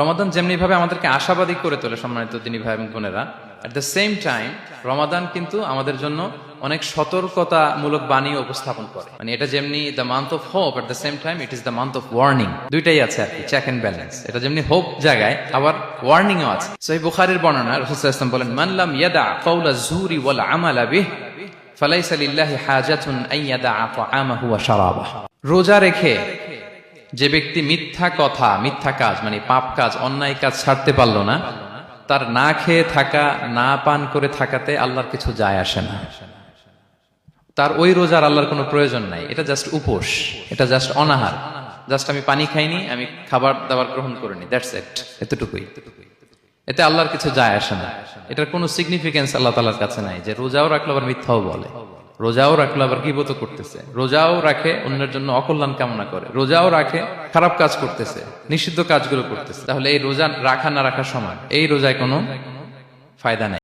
রমাদান যেমনি ভাবে আমাদেরকে আশাবাদী করে তোলে সম্মানিত দিনী ভাই এবং বোনেরা, এট দ্য সেম টাইম রমাদান কিন্তু আমাদের জন্য অনেক সতর্কতামূলক বাণী উপস্থাপন করে। মানে এটা যেমনি the month of hope, at the same time it is the month of warning. দুইটাই আছে আর কি, চেক এন্ড ব্যালেন্স। এটা যেমনি হোপ জায়গায় আবার ওয়ার্নিং ও আছে। সহিহ বুখারীর বর্ণনা, রাসূল সাল্লাল্লাহু আলাইহি ওয়াসাল্লাম বলেন, মান লাম ইয়াদা কাওলা যুরি ওয়াল আমালা বিহি ফালাইসা লিল্লাহি হাজাতুন আন ইয়াদা তাআমাহু ওয়া শারাবাহু। রোজা রেখে যে ব্যক্তি মিথ্যা কথা, মিথ্যা কাজ মানে পাপ কাজ, অন্যায় কাজ ছাড়তে পারলো না, তার না খেয়ে থাকা, না পান করে থাকাতে আল্লাহর কিছু যায় আসে না। তার ওই রোজার আল্লাহর কোনো প্রয়োজন নাই। এটা জাস্ট উপোস, এটা জাস্ট অনাহার, জাস্ট আমি পানি খাইনি, আমি খাবার দাবার গ্রহণ করিনি, দ্যাটস ইট, এতটুকুই। এতে আল্লাহর কিছু যায় আসে না। এটার কোনো সিগনিফিকেন্স আল্লাহ তাআলার কাছে নাই যে রোজাও রাখলো আবার মিথ্যাও বলে, রোজাও রাখলো আবার গীবত করতেছে, রোজাও রাখে অন্যের জন্য অকল্যাণ কামনা করে, রোজাও রাখে খারাপ কাজ করতেছে, নিষিদ্ধ কাজগুলো করতেছে। তাহলে এই রোজা রাখা না রাখার সমান, এই রোজায় কোনো ফায়দা নাই।